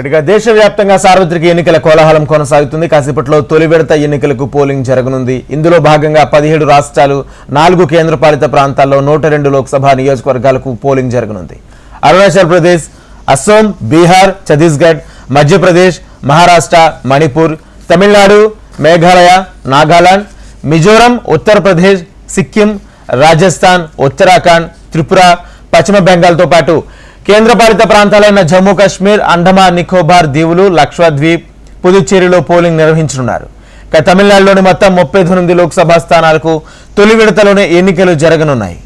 ఇక దేశవ్యాప్తంగా సార్వత్రిక ఎన్నికల కోలాహలం కొనసాగుతుంది. కాసేపట్లో తొలి విడత ఎన్నికలకు పోలింగ్ జరగనుంది. ఇందులో భాగంగా 17 రాష్ట్రాలు 4 కేంద్రపాలిత ప్రాంతాల్లో 102 లోక్సభ నియోజకవర్గాలకు పోలింగ్ జరగనుంది. అరుణాచల్ ప్రదేశ్, అస్సోం, బీహార్, ఛత్తీస్గఢ్, మధ్యప్రదేశ్, మహారాష్ట్ర, మణిపూర్, తమిళనాడు, మేఘాలయ, నాగాలాండ్, మిజోరం, ఉత్తరప్రదేశ్, సిక్కిం, రాజస్థాన్, ఉత్తరాఖండ్, త్రిపుర, పశ్చిమ బెంగాల్తో పాటు కేంద్రపాలిత ప్రాంతాలైన జమ్మూ కాశ్మీర్, అండమాన్ నికోబార్ దీవులు, లక్షద్వీప్, పుదుచ్చేరిలో పోలింగ్ నిర్వహించనున్నారు. తమిళనాడులోని మొత్తం 38 లోక్సభ స్థానాలకు తొలి విడతలోనే ఎన్నికలు జరగనున్నాయి.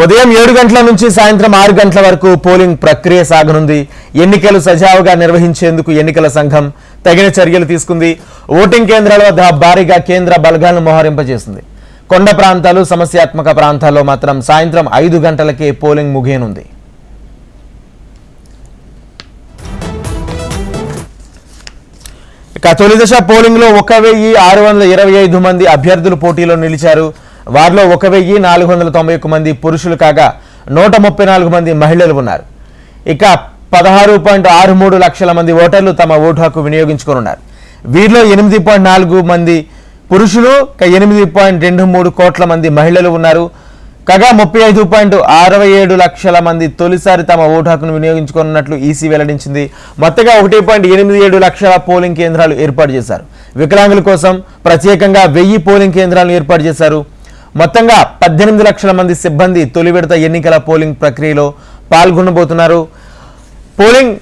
ఉదయం 7 గంటల నుంచి సాయంత్రం 6 గంటల వరకు పోలింగ్ ప్రక్రియ సాగనుంది. ఎన్నికలు సజావుగా నిర్వహించేందుకు ఎన్నికల సంఘం తగిన చర్యలు తీసుకుంది. ఓటింగ్ కేంద్రాల వద్ద భారీగా కేంద్ర బలగాలను మోహరింపజేసింది. కొండ ప్రాంతాలు, సమస్యాత్మక ప్రాంతాల్లో మాత్రం సాయంత్రం 5 గంటలకే పోలింగ్ ముగియనుంది. తొలి దశ పోలింగ్ లో 1625 మంది అభ్యర్థులు పోటీలో నిలిచారు. వారిలో 1491 మంది పురుషులు కాగా 134 మంది మహిళలు ఉన్నారు. ఇక 16.63 లక్షల మంది ఓటర్లు తమ ఓటు హక్కు వినియోగించుకోనున్నారు. వీరిలో 8.4 మంది పురుషులు, 8.23 కోట్ల మంది మహిళలు ఉన్నారు. కాగా 35.67 లక్షల మంది తొలిసారి తమ ఓటు హక్కును వినియోగించుకున్నట్లు ఈసీ వెల్లడించింది. మొత్తంగా 1.87 లక్షల పోలింగ్ కేంద్రాలు ఏర్పాటు చేశారు. వికలాంగుల కోసం ప్రత్యేకంగా 1000 పోలింగ్ కేంద్రాలను ఏర్పాటు చేశారు. మొత్తంగా 18 లక్షల మంది సిబ్బంది తొలి విడత ఎన్నికల పోలింగ్ ప్రక్రియలో పాల్గొనబోతున్నారు. పోలింగ్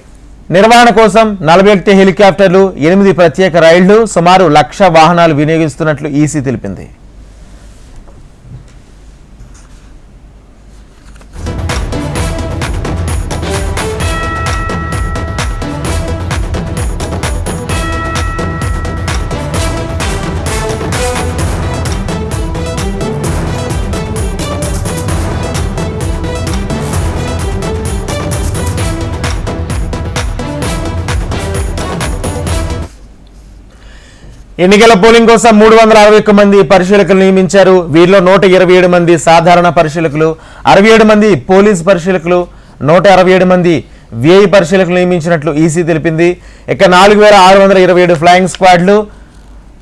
నిర్వహణ కోసం 41 హెలికాప్టర్లు, 8 ప్రత్యేక రైళ్లు, సుమారు 1,00,000 వాహనాలు వినియోగిస్తున్నట్లు ఈసీ తెలిపింది. ఎన్నికల పోలింగ్ కోసం 361 మంది పరిశీలకులు నియమించారు. వీరిలో 127 మంది సాధారణ పరిశీలకులు, 67 మంది పోలీస్ పరిశీలకులు, 167 మంది వ్యయ పరిశీలకులు నియమించినట్లు ఈసీ తెలిపింది. ఇక 4627 ఫ్లయింగ్ స్క్వాడ్లు,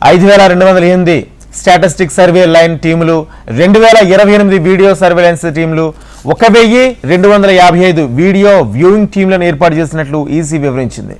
5208 స్టాటిస్టిక్ సర్వే లైన్ టీములు, 2028 వీడియో సర్వేలెన్స్ టీములు, 1255 వీడియో వ్యూయింగ్ టీంలను ఏర్పాటు చేసినట్లు ఈసీ వివరించింది.